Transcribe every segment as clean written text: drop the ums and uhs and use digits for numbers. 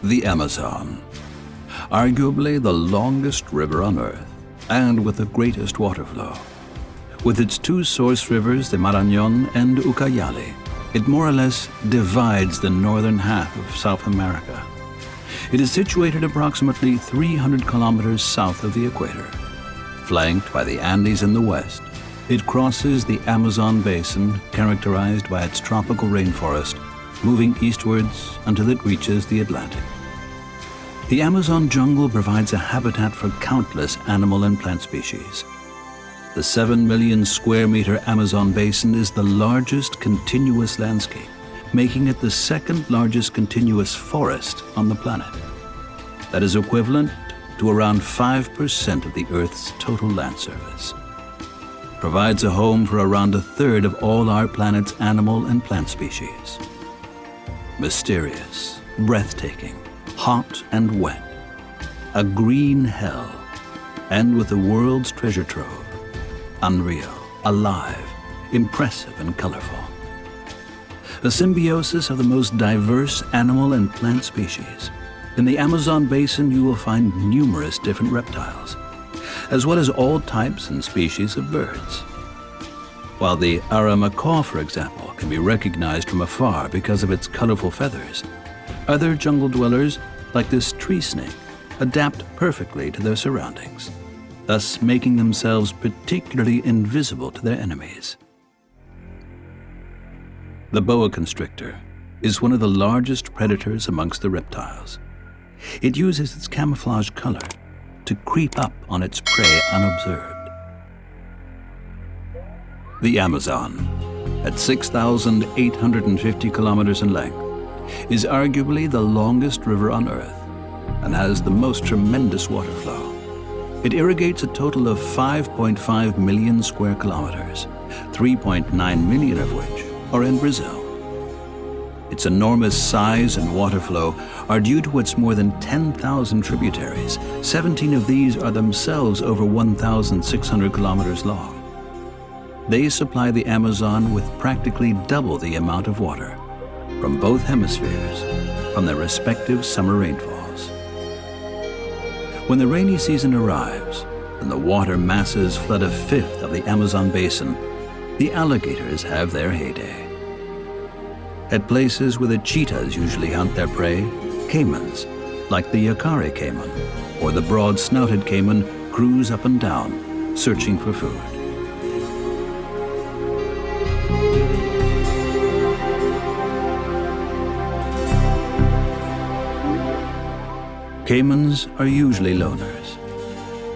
The Amazon, arguably the longest river on Earth and with the greatest water flow. With its two source rivers, the Marañón and Ucayali, it more or less divides the northern half of South America. It is situated approximately 300 kilometers south of the equator. Flanked by the Andes in the west, it crosses the Amazon basin, characterized by its tropical rainforest, moving eastwards until it reaches the Atlantic. The Amazon jungle provides a habitat for countless animal and plant species. The 7 million square meter Amazon basin is the largest continuous landscape, making it the second largest continuous forest on the planet. That is equivalent to around 5% of the Earth's total land surface. Provides a home for around a third of all our planet's animal and plant species. Mysterious, breathtaking, hot and wet, a green hell, and with the world's treasure trove, unreal, alive, impressive and colorful. A symbiosis of the most diverse animal and plant species. In the Amazon basin, you will find numerous different reptiles, as well as all types and species of birds. While the Ara macaw, for example, can be recognized from afar because of its colorful feathers, other jungle dwellers, like this tree snake, adapt perfectly to their surroundings, thus making themselves particularly invisible to their enemies. The boa constrictor is one of the largest predators amongst the reptiles. It uses its camouflage color to creep up on its prey unobserved. The Amazon, at 6,850 kilometers in length, is arguably the longest river on Earth and has the most tremendous water flow. It irrigates a total of 5.5 million square kilometers, 3.9 million of which are in Brazil. Its enormous size and water flow are due to its more than 10,000 tributaries. 17 of these are themselves over 1,600 kilometers long. They supply the Amazon with practically double the amount of water from both hemispheres from their respective summer rainfalls. When the rainy season arrives and the water masses flood a fifth of the Amazon basin, the alligators have their heyday. At places where the cheetahs usually hunt their prey, caimans, like the Yakari caiman or the broad-snouted caiman, cruise up and down, searching for food. Caimans are usually loners.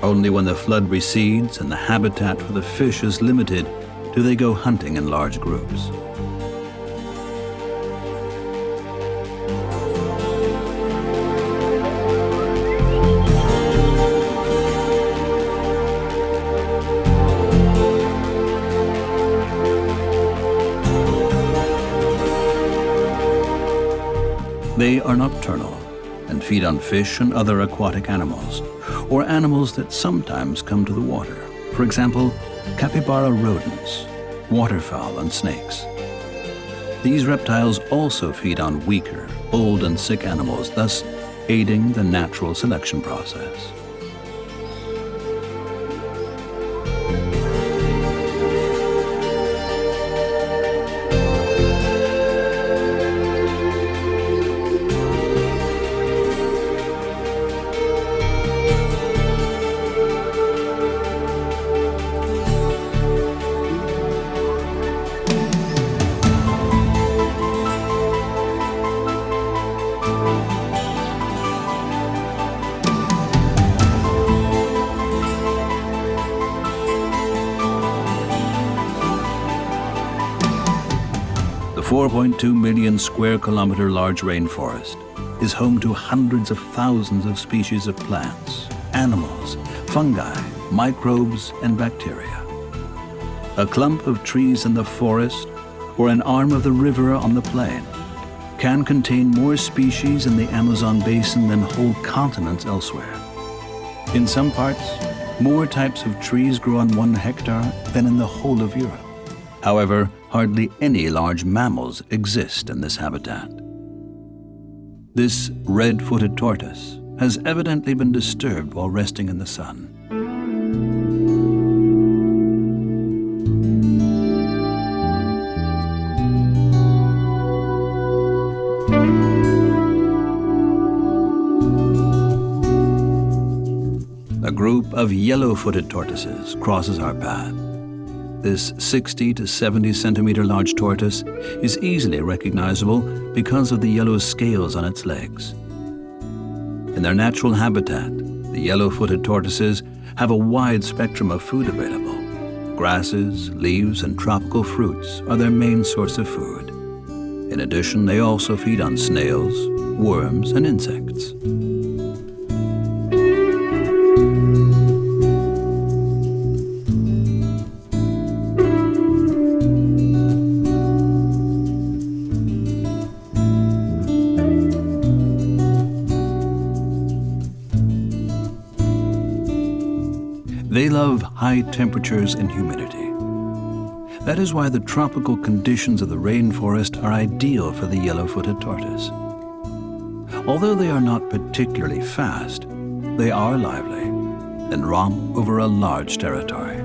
Only when the flood recedes and the habitat for the fish is limited do they go hunting in large groups. They are nocturnal and feed on fish and other aquatic animals, or animals that sometimes come to the water. For example, capybara rodents, waterfowl, and snakes. These reptiles also feed on weaker, old and sick animals, thus aiding the natural selection process. The 4.2 million square kilometer large rainforest is home to hundreds of thousands of species of plants, animals, fungi, microbes, and bacteria. A clump of trees in the forest or an arm of the river on the plain can contain more species in the Amazon basin than whole continents elsewhere. In some parts, more types of trees grow on 1 hectare than in the whole of Europe. However, hardly any large mammals exist in this habitat. This red-footed tortoise has evidently been disturbed while resting in the sun. A group of yellow-footed tortoises crosses our path. This 60 to 70 centimeter large tortoise is easily recognizable because of the yellow scales on its legs. In their natural habitat, the yellow-footed tortoises have a wide spectrum of food available. Grasses, leaves, and tropical fruits are their main source of food. In addition, they also feed on snails, worms, and insects. They love high temperatures and humidity. That is why the tropical conditions of the rainforest are ideal for the yellow-footed tortoise. Although they are not particularly fast, they are lively and romp over a large territory.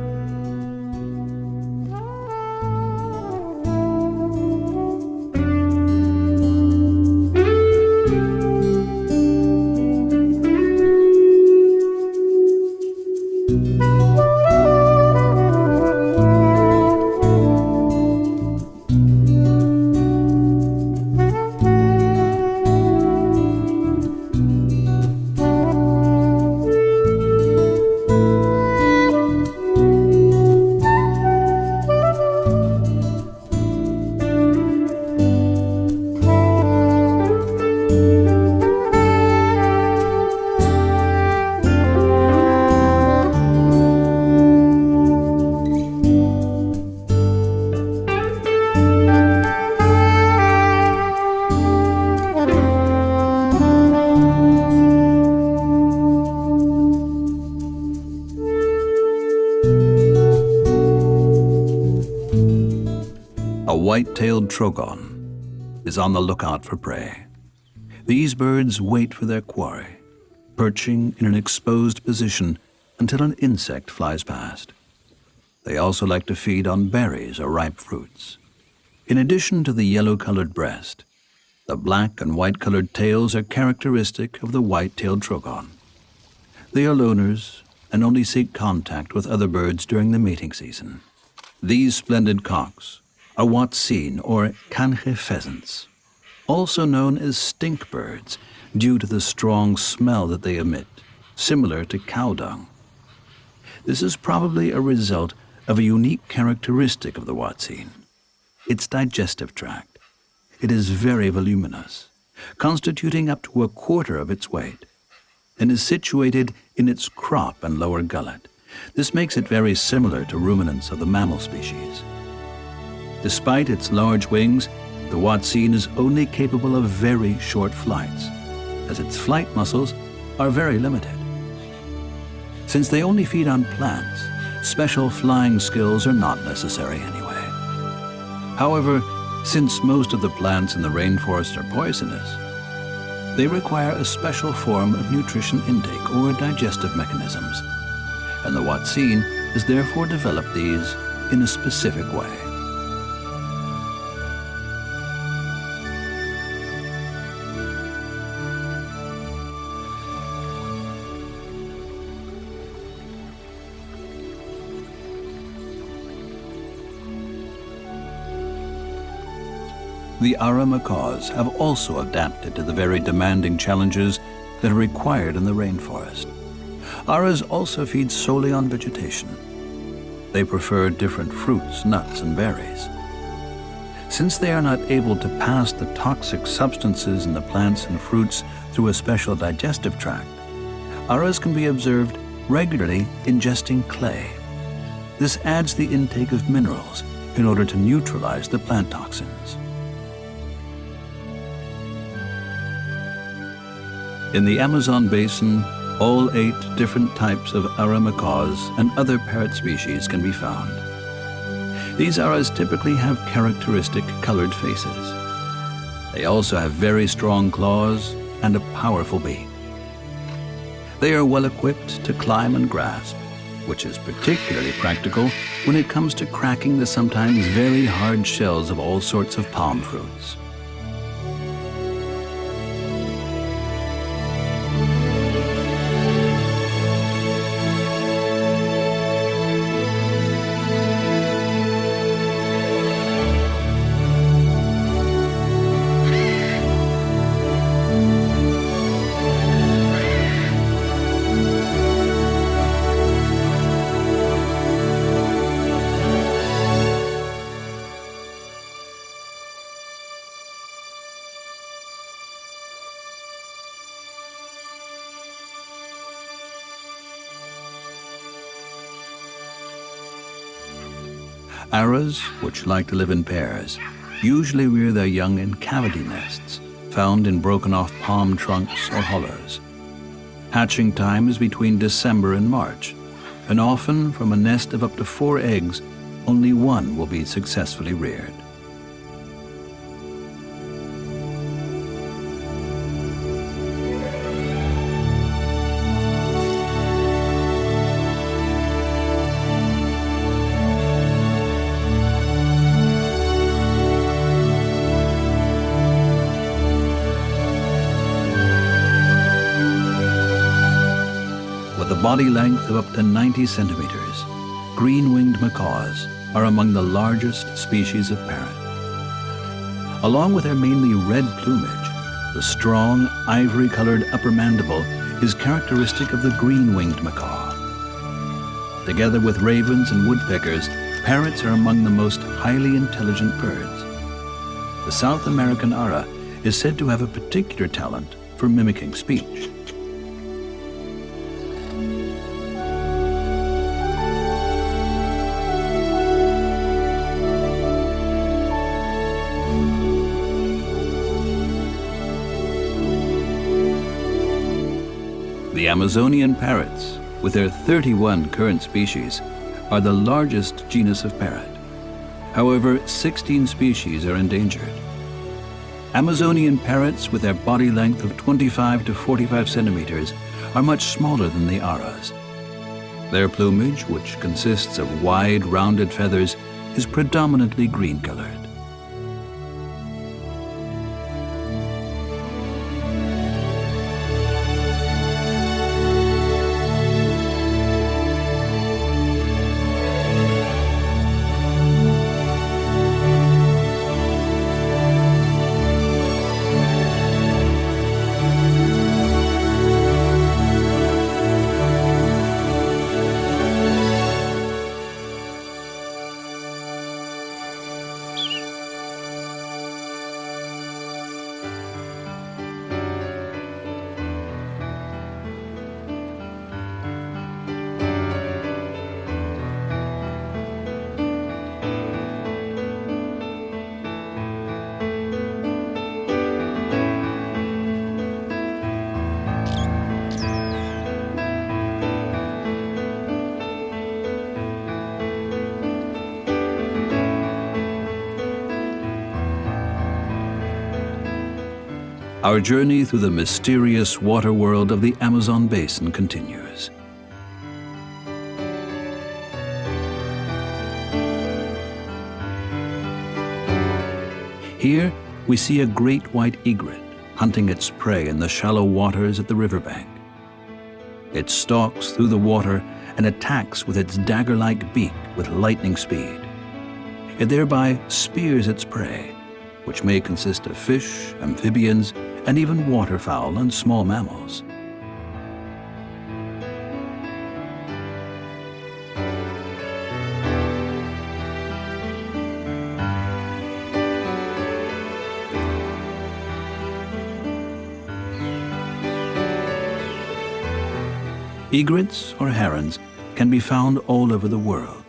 A white-tailed trogon is on the lookout for prey. These birds wait for their quarry, perching in an exposed position until an insect flies past. They also like to feed on berries or ripe fruits. In addition to the yellow-colored breast, the black and white-colored tails are characteristic of the white-tailed trogon. They are loners and only seek contact with other birds during the mating season. These splendid cocks are Watseen or Canche pheasants, also known as stink birds due to the strong smell that they emit, similar to cow dung. This is probably a result of a unique characteristic of the Watseen, its digestive tract. It is very voluminous, constituting up to a quarter of its weight, and is situated in its crop and lower gullet. This makes it very similar to ruminants of the mammal species. Despite its large wings, the Watseen is only capable of very short flights, as its flight muscles are very limited. Since they only feed on plants, special flying skills are not necessary anyway. However, since most of the plants in the rainforest are poisonous, they require a special form of nutrition intake or digestive mechanisms, and the Watseen has therefore developed these in a specific way. The Ara macaws have also adapted to the very demanding challenges that are required in the rainforest. Aras also feed solely on vegetation. They prefer different fruits, nuts, and berries. Since they are not able to pass the toxic substances in the plants and fruits through a special digestive tract, Aras can be observed regularly ingesting clay. This adds the intake of minerals in order to neutralize the plant toxins. In the Amazon basin, all 8 different types of Ara macaws and other parrot species can be found. These Aras typically have characteristic colored faces. They also have very strong claws and a powerful beak. They are well equipped to climb and grasp, which is particularly practical when it comes to cracking the sometimes very hard shells of all sorts of palm fruits. Aras, which like to live in pairs, usually rear their young in cavity nests found in broken-off palm trunks or hollows. Hatching time is between December and March, and often from a nest of up to 4 eggs, only one will be successfully reared. With a body length of up to 90 centimeters, green-winged macaws are among the largest species of parrot. Along with their mainly red plumage, the strong, ivory-colored upper mandible is characteristic of the green-winged macaw. Together with ravens and woodpeckers, parrots are among the most highly intelligent birds. The South American ara is said to have a particular talent for mimicking speech. The Amazonian parrots, with their 31 current species, are the largest genus of parrot. However, 16 species are endangered. Amazonian parrots, with their body length of 25 to 45 centimeters, are much smaller than the aras. Their plumage, which consists of wide, rounded feathers, is predominantly green-colored. Our journey through the mysterious water world of the Amazon basin continues. Here, we see a great white egret hunting its prey in the shallow waters at the riverbank. It stalks through the water and attacks with its dagger-like beak with lightning speed. It thereby spears its prey, which may consist of fish, amphibians, and even waterfowl and small mammals. Egrets, or herons, can be found all over the world.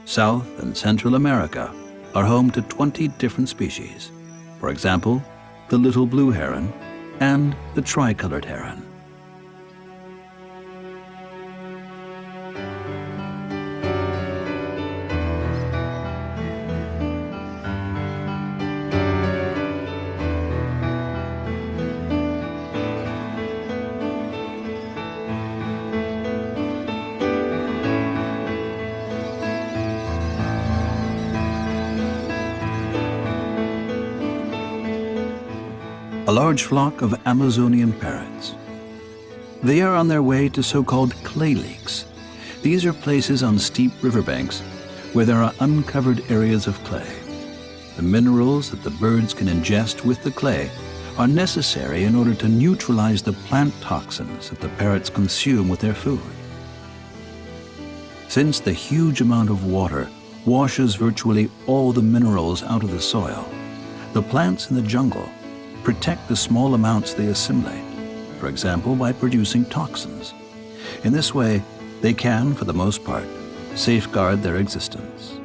South and Central America are home to 20 different species. For example, the little blue heron and the tricolored heron. a large flock of Amazonian parrots. They are on their way to so-called clay lakes. These are places on steep riverbanks where there are uncovered areas of clay. The minerals that the birds can ingest with the clay are necessary in order to neutralize the plant toxins that the parrots consume with their food. Since the huge amount of water washes virtually all the minerals out of the soil, the plants in the jungle protect the small amounts they assimilate, for example, by producing toxins. In this way, they can, for the most part, safeguard their existence.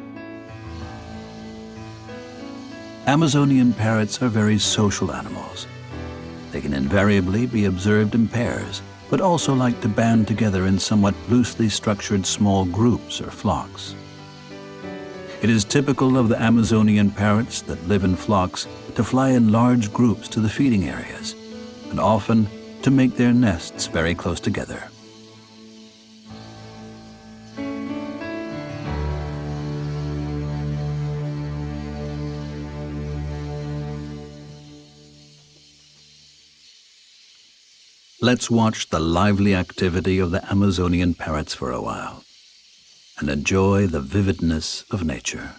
Amazonian parrots are very social animals. They can invariably be observed in pairs, but also like to band together in somewhat loosely structured small groups or flocks. It is typical of the Amazonian parrots that live in flocks to fly in large groups to the feeding areas, and often to make their nests very close together. Let's watch the lively activity of the Amazonian parrots for a while and enjoy the vividness of nature.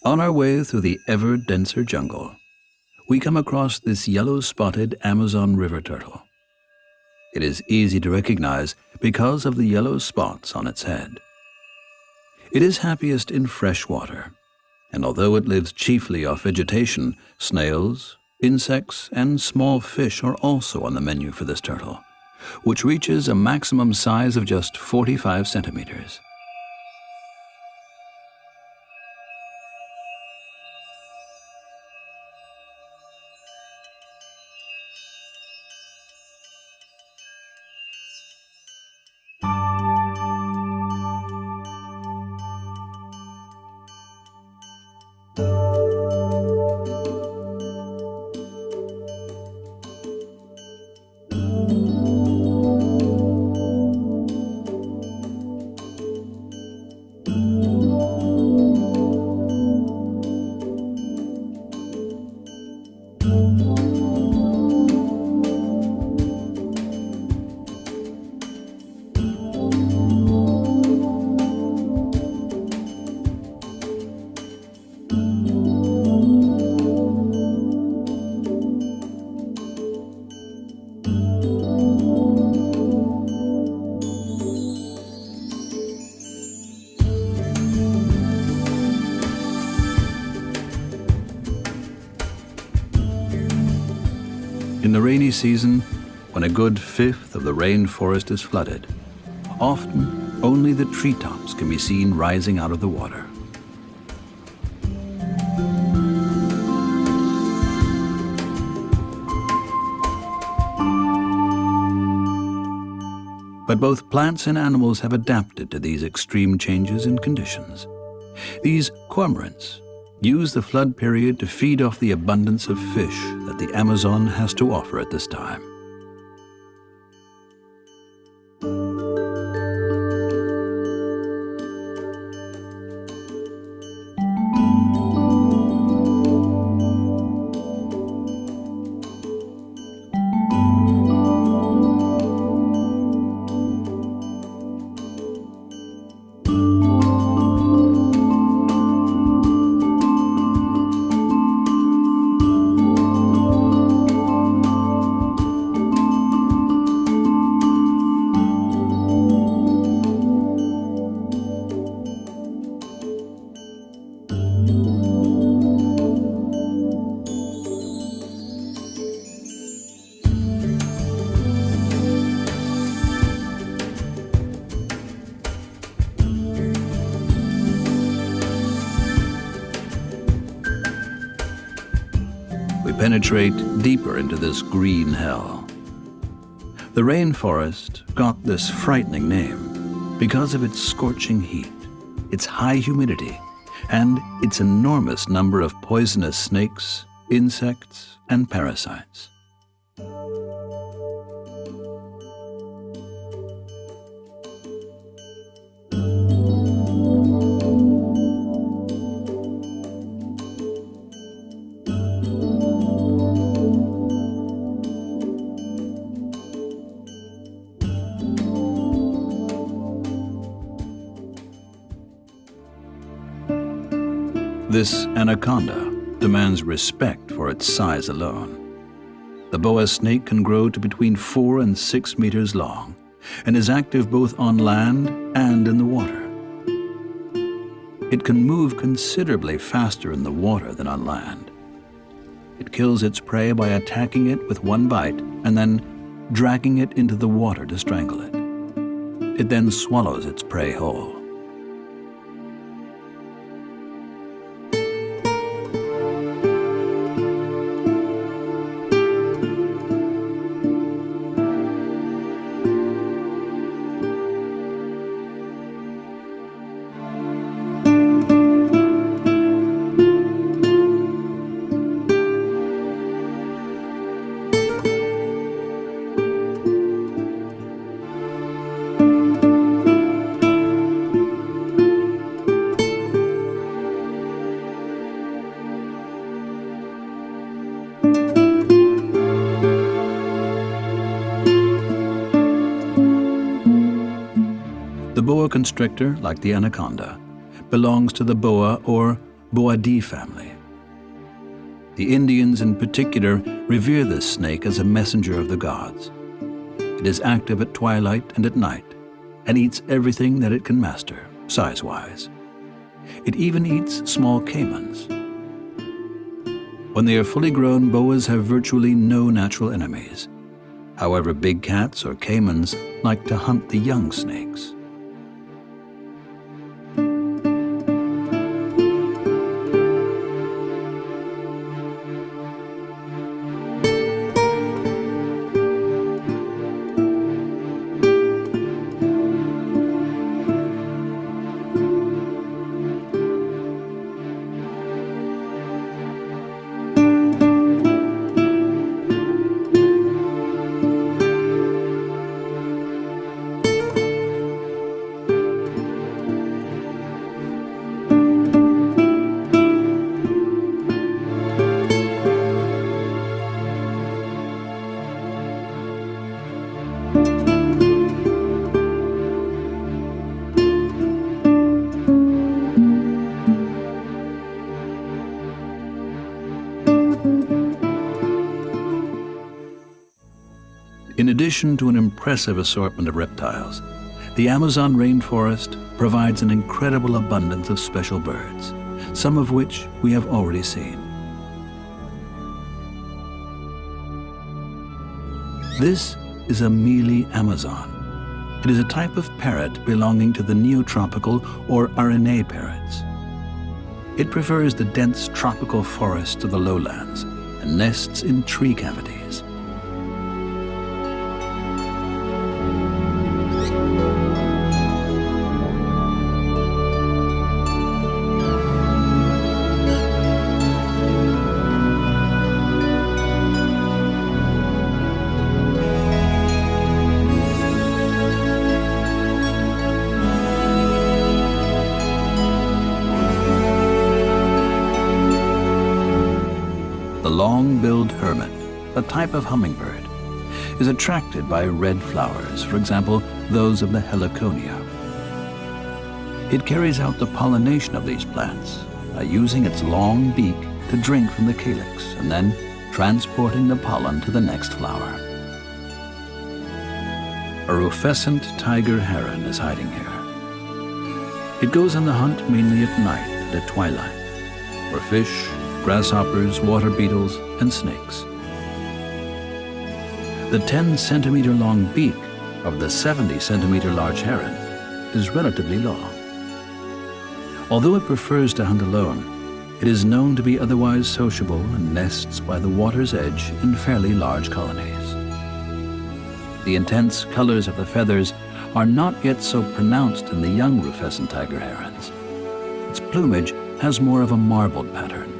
On our way through the ever denser jungle, we come across this yellow-spotted Amazon river turtle. It is easy to recognize because of the yellow spots on its head. It is happiest in fresh water, and although it lives chiefly off vegetation, snails, insects, and small fish are also on the menu for this turtle, which reaches a maximum size of just 45 centimeters. rainy season, when a good fifth of the rainforest is flooded, often only the treetops can be seen rising out of the water. But both plants and animals have adapted to these extreme changes in conditions. These cormorants use the flood period to feed off the abundance of fish that the Amazon has to offer at this time. We penetrate deeper into this green hell. The rainforest got this frightening name because of its scorching heat, its high humidity, and its enormous number of poisonous snakes, insects, and parasites. This anaconda demands respect for its size alone. The boa snake can grow to between 4 and 6 meters long and is active both on land and in the water. It can move considerably faster in the water than on land. It kills its prey by attacking it with one bite and then dragging it into the water to strangle it. It then swallows its prey whole. The boa constrictor, like the anaconda, belongs to the boa or boidae family. The Indians in particular revere this snake as a messenger of the gods. It is active at twilight and at night and eats everything that it can master, size-wise. It even eats small caimans. When they are fully grown, boas have virtually no natural enemies. However, big cats or caimans like to hunt the young snakes. In addition to an impressive assortment of reptiles, the Amazon rainforest provides an incredible abundance of special birds, some of which we have already seen. This is a mealy Amazon. It is a type of parrot belonging to the neotropical or RNA parrots. It prefers the dense tropical forests of the lowlands and nests in tree cavities. The long-billed hermit, a type of hummingbird, is attracted by red flowers, for example, those of the heliconia. It carries out the pollination of these plants by using its long beak to drink from the calyx and then transporting the pollen to the next flower. A rufescent tiger heron is hiding here. It goes on the hunt mainly at night and at twilight for fish, grasshoppers, water beetles, and snakes. The 10-centimeter long beak of the 70-centimeter large heron is relatively long. Although it prefers to hunt alone, it is known to be otherwise sociable and nests by the water's edge in fairly large colonies. The intense colors of the feathers are not yet so pronounced in the young rufescent tiger herons. Its plumage has more of a marbled pattern.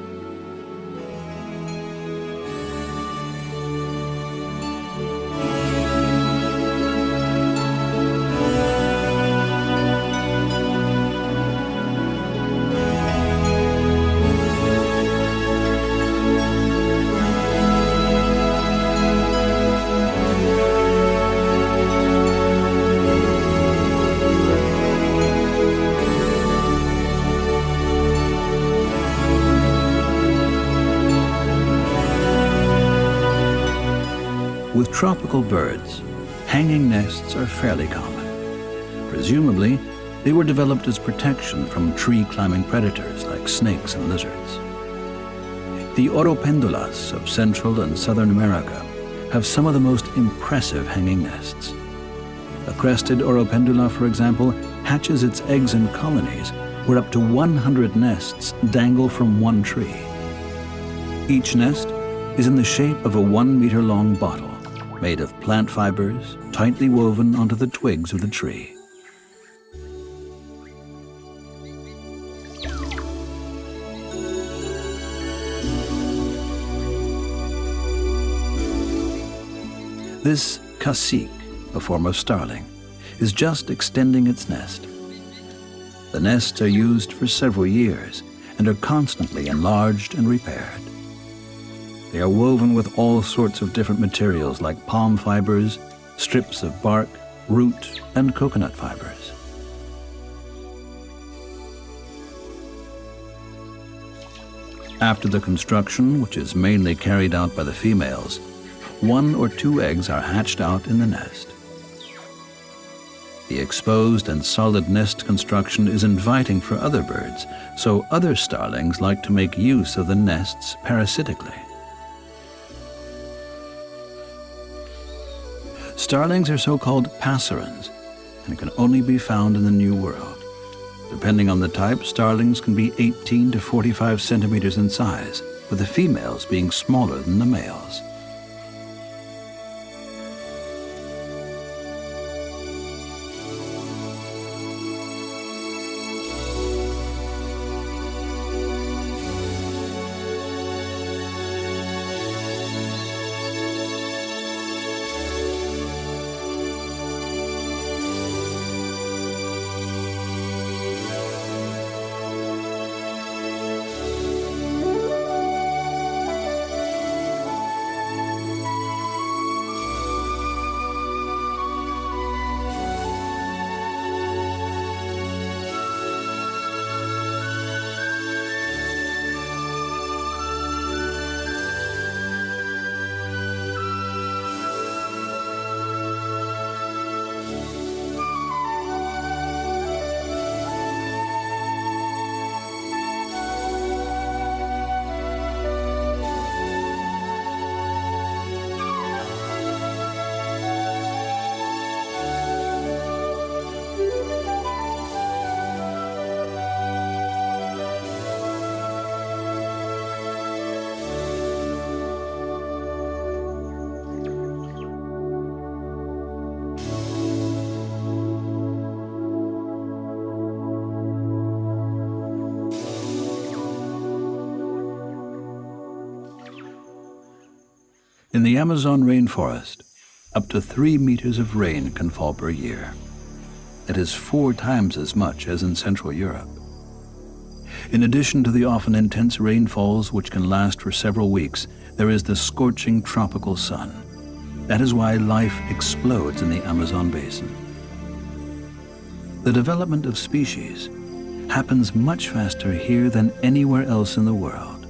With tropical birds, hanging nests are fairly common. Presumably, they were developed as protection from tree-climbing predators like snakes and lizards. The oropendulas of Central and Southern America have some of the most impressive hanging nests. A crested oropendula, for example, hatches its eggs in colonies where up to 100 nests dangle from one tree. Each nest is in the shape of a 1-meter-long bottle, made of plant fibers tightly woven onto the twigs of the tree. This cacique, a form of starling, is just extending its nest. The nests are used for several years and are constantly enlarged and repaired. They are woven with all sorts of different materials like palm fibers, strips of bark, root, and coconut fibers. After the construction, which is mainly carried out by the females, 1 or 2 eggs are hatched out in the nest. The exposed and solid nest construction is inviting for other birds, so other starlings like to make use of the nests parasitically. Starlings are so-called passerines and can only be found in the New World. Depending on the type, starlings can be 18 to 45 centimeters in size, with the females being smaller than the males. In the Amazon rainforest, up to 3 meters of rain can fall per year. That is 4 times as much as in Central Europe. In addition to the often intense rainfalls which can last for several weeks, there is the scorching tropical sun. That is why life explodes in the Amazon basin. The development of species happens much faster here than anywhere else in the world.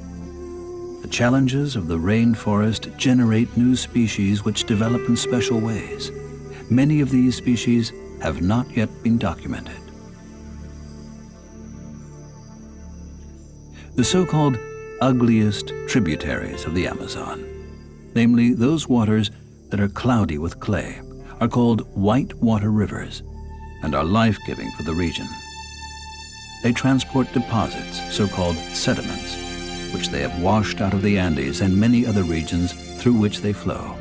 The challenges of the rainforest generate new species which develop in special ways. Many of these species have not yet been documented. The so-called ugliest tributaries of the Amazon, namely those waters that are cloudy with clay, are called white water rivers and are life-giving for the region. They transport deposits, so-called sediments, which they have washed out of the Andes and many other regions through which they flow.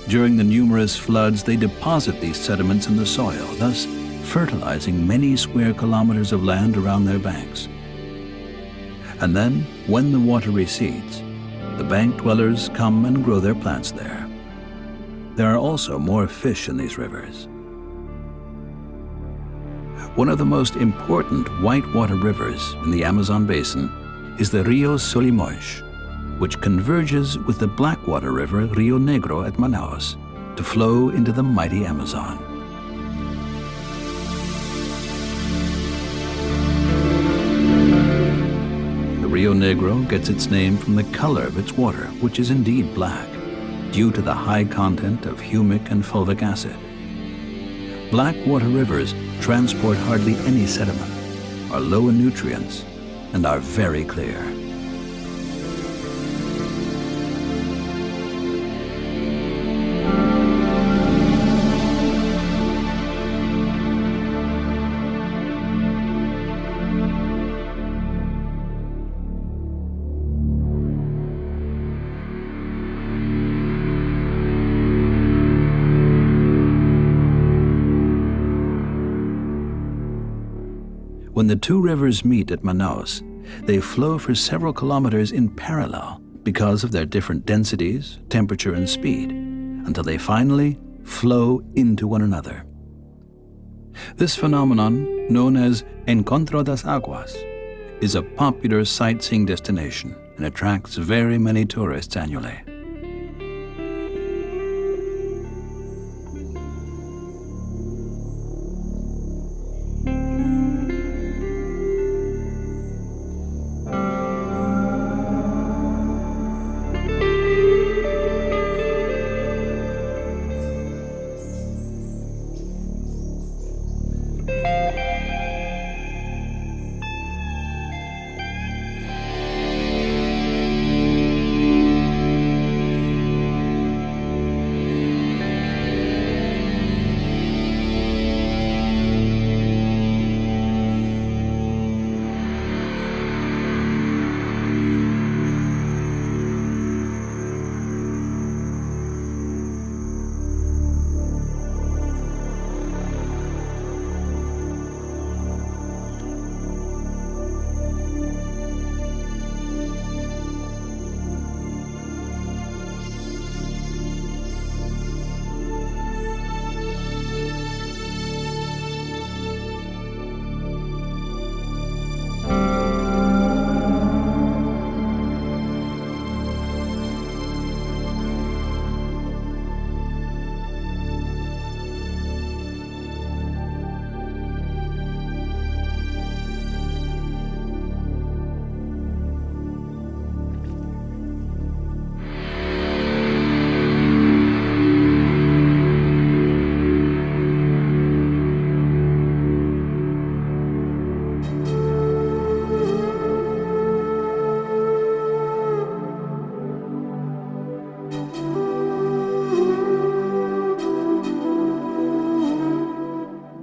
During the numerous floods, they deposit these sediments in the soil, thus fertilizing many square kilometers of land around their banks. And then, when the water recedes, the bank dwellers come and grow their plants there. There are also more fish in these rivers. One of the most important whitewater rivers in the Amazon basin is the Rio Solimões, which converges with the Blackwater River Rio Negro at Manaus to flow into the mighty Amazon. The Rio Negro gets its name from the color of its water, which is indeed black, due to the high content of humic and fulvic acid. Black water rivers transport hardly any sediment, are low in nutrients, and are very clear. When the two rivers meet at Manaus, they flow for several kilometers in parallel because of their different densities, temperature, and speed, until they finally flow into one another. This phenomenon, known as Encontro das Aguas, is a popular sightseeing destination and attracts very many tourists annually.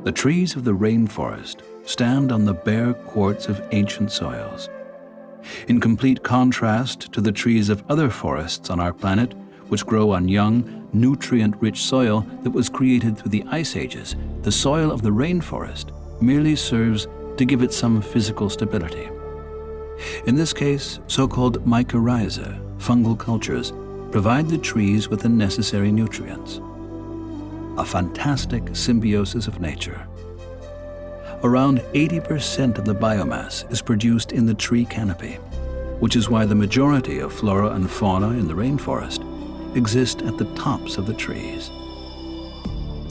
The trees of the rainforest stand on the bare quartz of ancient soils. In complete contrast to the trees of other forests on our planet, which grow on young, nutrient-rich soil that was created through the ice ages, the soil of the rainforest merely serves to give it some physical stability. In this case, so-called mycorrhiza, fungal cultures, provide the trees with the necessary nutrients. A fantastic symbiosis of nature. Around 80% of the biomass is produced in the tree canopy, which is why the majority of flora and fauna in the rainforest exist at the tops of the trees.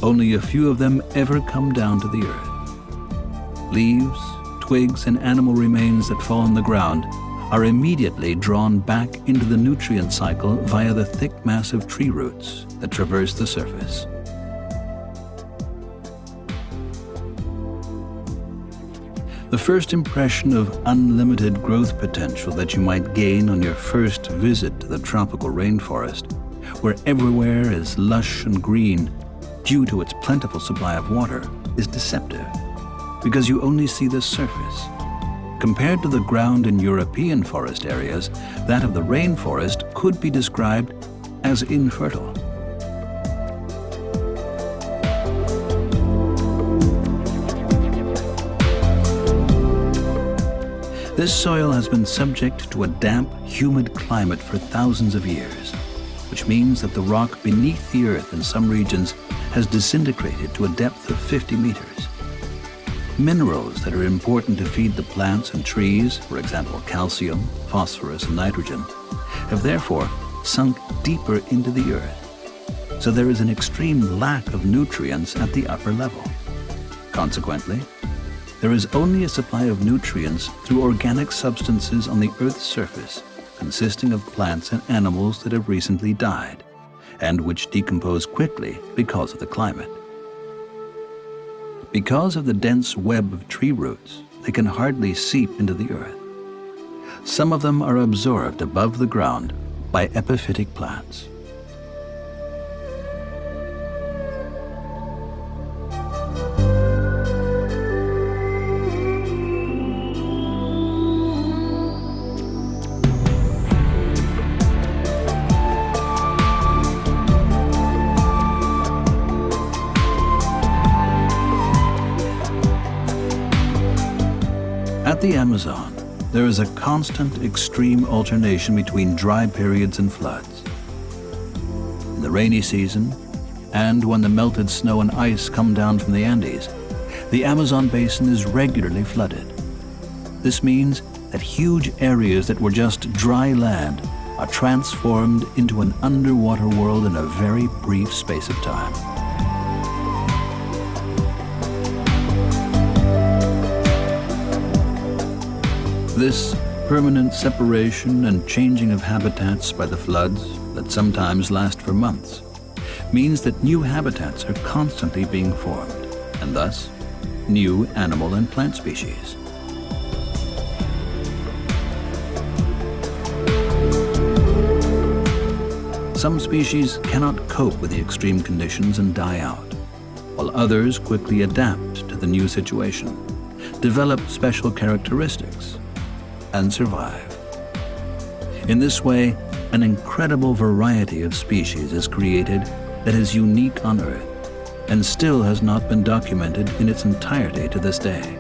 Only a few of them ever come down to the earth. Leaves, twigs, and animal remains that fall on the ground are immediately drawn back into the nutrient cycle via the thick mass of tree roots that traverse the surface. The first impression of unlimited growth potential that you might gain on your first visit to the tropical rainforest, where everywhere is lush and green due to its plentiful supply of water, is deceptive, because you only see the surface. Compared to the ground in European forest areas, that of the rainforest could be described as infertile. This soil has been subject to a damp, humid climate for thousands of years, which means that the rock beneath the earth in some regions has disintegrated to a depth of 50 meters. Minerals that are important to feed the plants and trees, for example calcium, phosphorus, and nitrogen, have therefore sunk deeper into the earth, so there is an extreme lack of nutrients at the upper level. Consequently, there is only a supply of nutrients through organic substances on the Earth's surface, consisting of plants and animals that have recently died, and which decompose quickly because of the climate. Because of the dense web of tree roots, they can hardly seep into the earth. Some of them are absorbed above the ground by epiphytic plants. At the Amazon, there is a constant extreme alternation between dry periods and floods. In the rainy season, and when the melted snow and ice come down from the Andes, the Amazon basin is regularly flooded. This means that huge areas that were just dry land are transformed into an underwater world in a very brief space of time. This permanent separation and changing of habitats by the floods that sometimes last for months means that new habitats are constantly being formed, and thus new animal and plant species. Some species cannot cope with the extreme conditions and die out, while others quickly adapt to the new situation, develop special characteristics, and survive. In this way, an incredible variety of species is created that is unique on Earth and still has not been documented in its entirety to this day.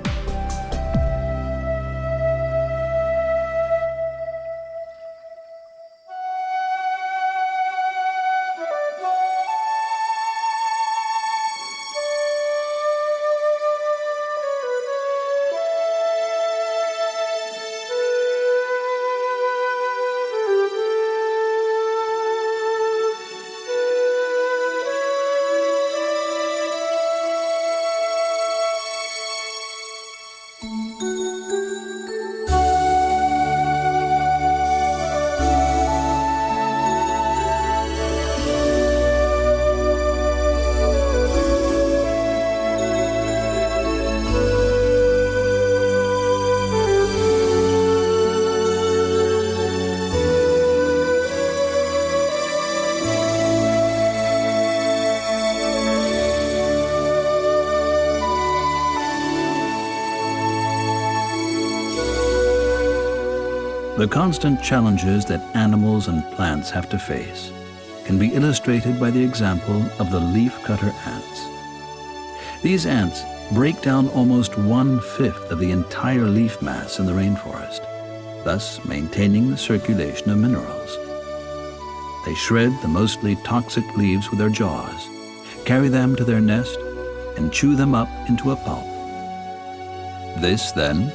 The constant challenges that animals and plants have to face can be illustrated by the example of the leafcutter ants. These ants break down almost 1/5 of the entire leaf mass in the rainforest, thus maintaining the circulation of minerals. They shred the mostly toxic leaves with their jaws, carry them to their nest, and chew them up into a pulp. This, then,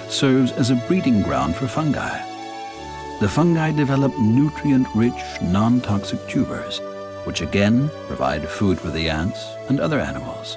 serves as a breeding ground for fungi. The fungi develop nutrient-rich, non-toxic tubers, which again provide food for the ants and other animals.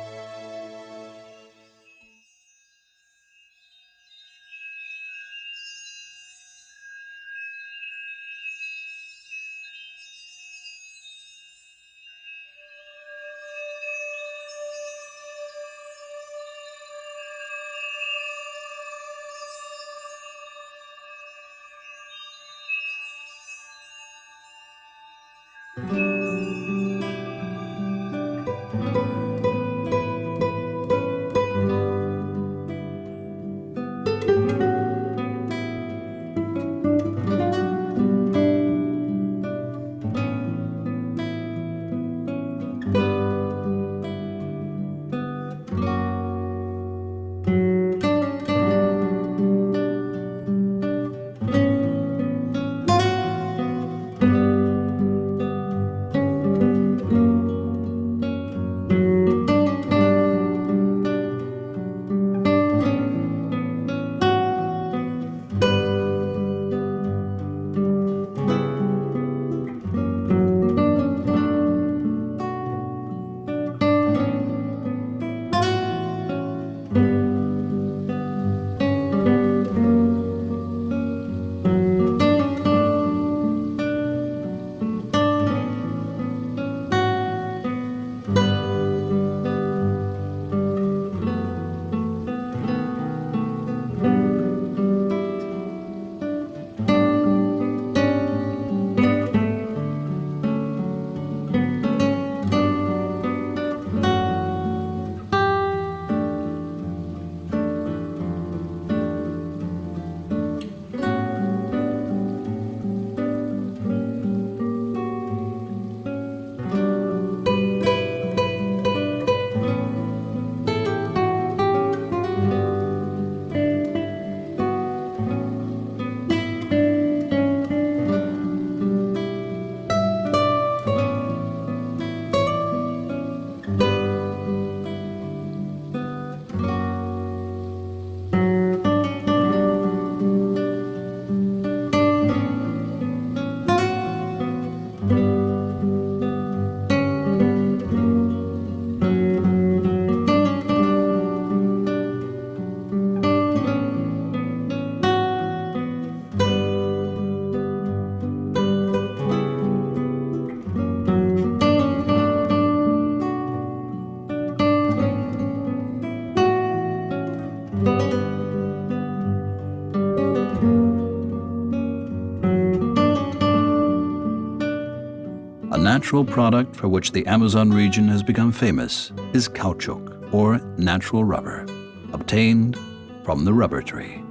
A natural product for which the Amazon region has become famous is caoutchouc, or natural rubber, obtained from the rubber tree.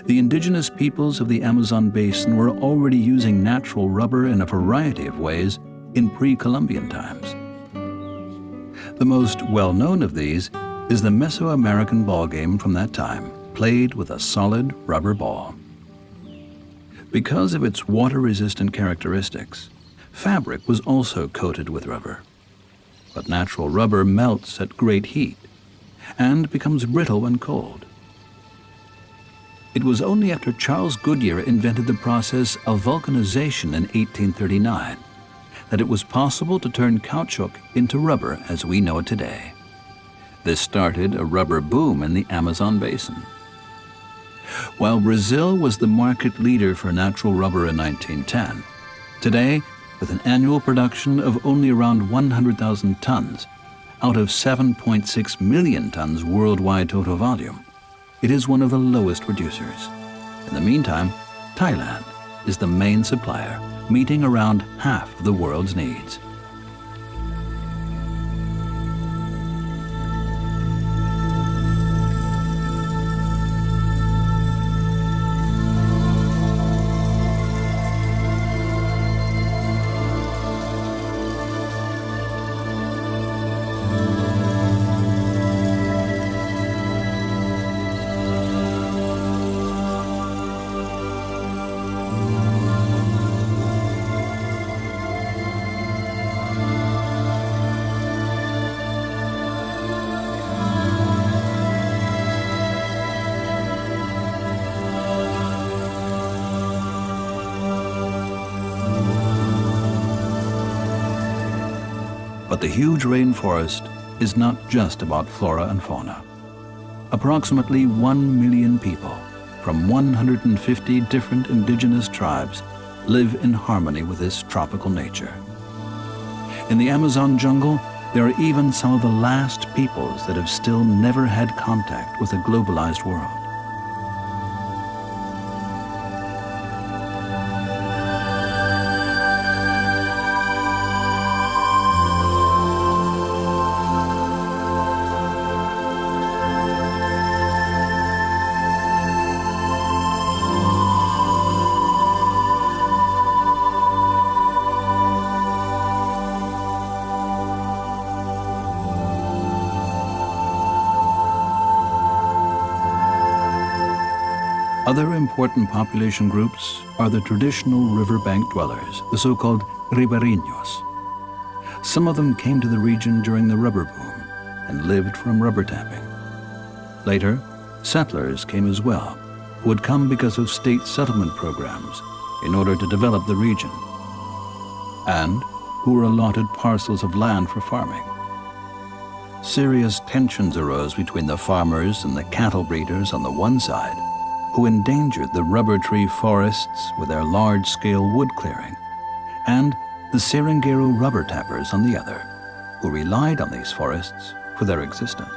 The indigenous peoples of the Amazon basin were already using natural rubber in a variety of ways in pre-Columbian times. The most well-known of these is the Mesoamerican ball game from that time, played with a solid rubber ball. Because of its water-resistant characteristics, fabric was also coated with rubber. But natural rubber melts at great heat and becomes brittle when cold. It was only after Charles Goodyear invented the process of vulcanization in 1839 that it was possible to turn caoutchouc into rubber as we know it today. This started a rubber boom in the Amazon basin. While Brazil was the market leader for natural rubber in 1910, today, with an annual production of only around 100,000 tons out of 7.6 million tons worldwide total volume, it is one of the lowest producers. In the meantime, Thailand is the main supplier, meeting around half of the world's needs. But the huge rainforest is not just about flora and fauna. Approximately 1 million people from 150 different indigenous tribes live in harmony with this tropical nature. In the Amazon jungle, there are even some of the last peoples that have still never had contact with a globalized world. Other important population groups are the traditional riverbank dwellers, the so-called ribeirinhos. Some of them came to the region during the rubber boom and lived from rubber tapping. Later, settlers came as well, who had come because of state settlement programs in order to develop the region, and who were allotted parcels of land for farming. Serious tensions arose between the farmers and the cattle breeders on the one side, who endangered the rubber tree forests with their large-scale wood clearing, and the Serengero rubber tappers on the other, who relied on these forests for their existence.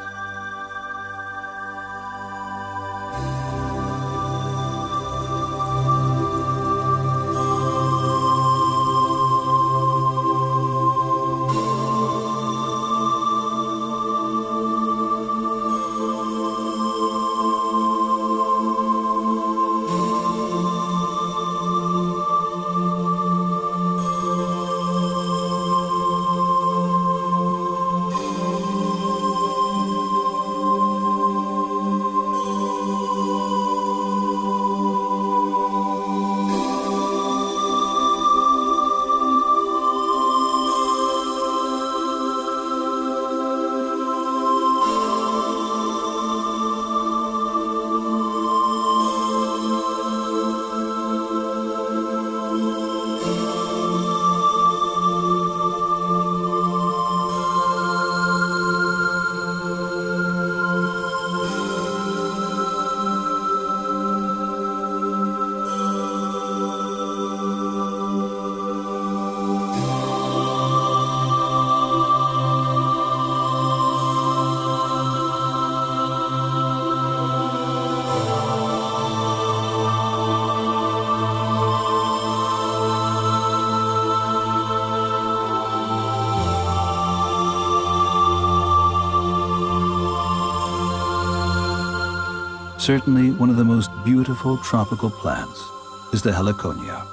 Certainly one of the most beautiful tropical plants is the heliconia,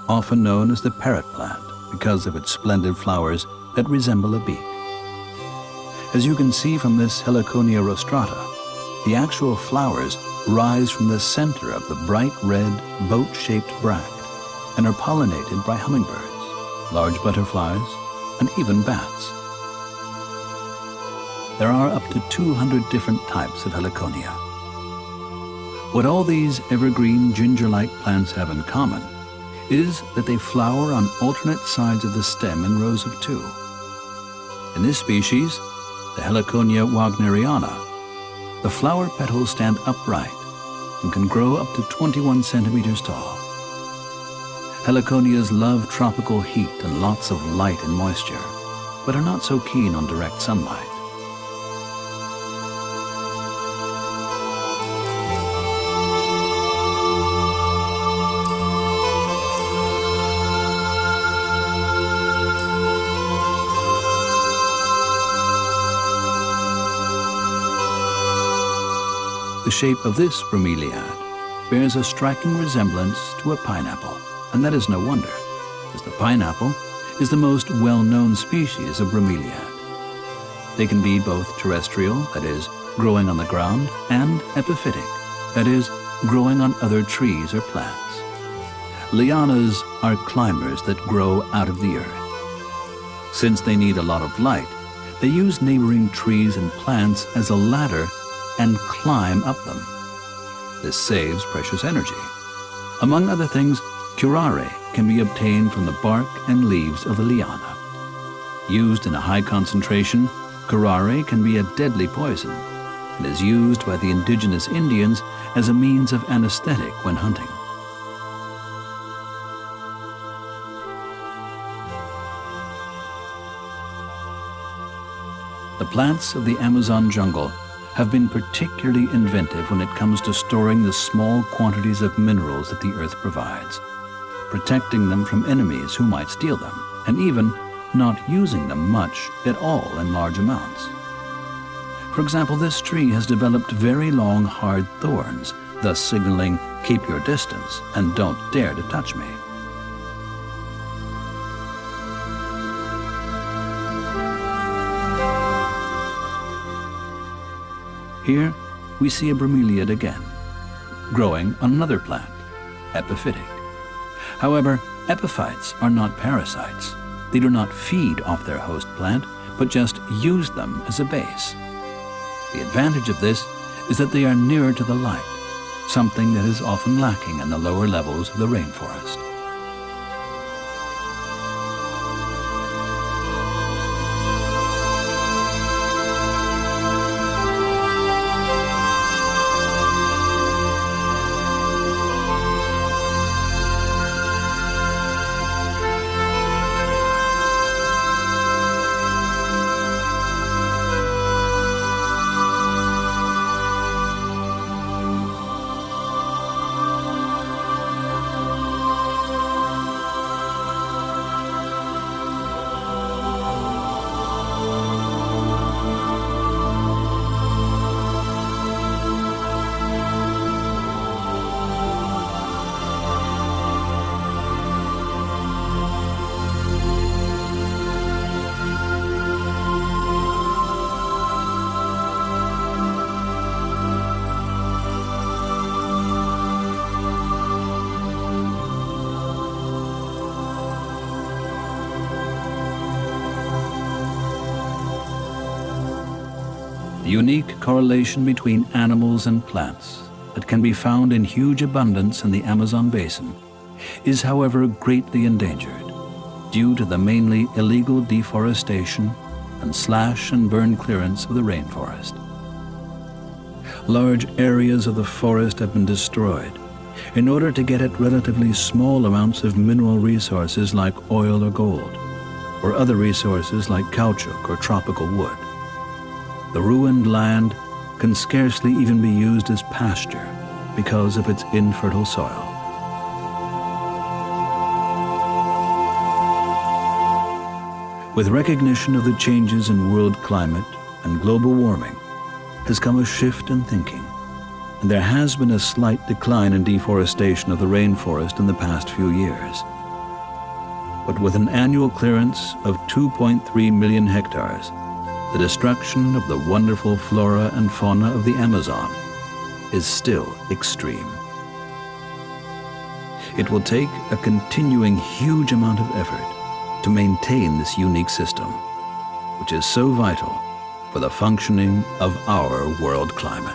often known as the parrot plant because of its splendid flowers that resemble a beak. As you can see from this heliconia rostrata, the actual flowers rise from the center of the bright red boat-shaped bract and are pollinated by hummingbirds, large butterflies, and even bats. There are up to 200 different types of heliconia. What all these evergreen ginger-like plants have in common is that they flower on alternate sides of the stem in rows of two. In this species, the Heliconia wagneriana, the flower petals stand upright and can grow up to 21 centimeters tall. Heliconias love tropical heat and lots of light and moisture, but are not so keen on direct sunlight. The shape of this bromeliad bears a striking resemblance to a pineapple, and that is no wonder, as the pineapple is the most well-known species of bromeliad. They can be both terrestrial, that is, growing on the ground, and epiphytic, that is, growing on other trees or plants. Lianas are climbers that grow out of the earth. Since they need a lot of light, they use neighboring trees and plants as a ladder and climb up them. This saves precious energy. Among other things, curare can be obtained from the bark and leaves of the liana. Used in a high concentration, curare can be a deadly poison and is used by the indigenous Indians as a means of anesthetic when hunting. The plants of the Amazon jungle have been particularly inventive when it comes to storing the small quantities of minerals that the earth provides, protecting them from enemies who might steal them, and even not using them much at all in large amounts. For example, this tree has developed very long, hard thorns, thus signaling, "Keep your distance and don't dare to touch me." Here we see a bromeliad again, growing on another plant, epiphytic. However, epiphytes are not parasites. They do not feed off their host plant, but just use them as a base. The advantage of this is that they are nearer to the light, something that is often lacking in the lower levels of the rainforest. The unique correlation between animals and plants that can be found in huge abundance in the Amazon basin is, however, greatly endangered due to the mainly illegal deforestation and slash and burn clearance of the rainforest. Large areas of the forest have been destroyed in order to get at relatively small amounts of mineral resources like oil or gold, or other resources like caoutchouc or tropical wood. The ruined land can scarcely even be used as pasture because of its infertile soil. With recognition of the changes in world climate and global warming has come a shift in thinking, and there has been a slight decline in deforestation of the rainforest in the past few years. But with an annual clearance of 2.3 million hectares, the destruction of the wonderful flora and fauna of the Amazon is still extreme. It will take a continuing huge amount of effort to maintain this unique system, which is so vital for the functioning of our world climate.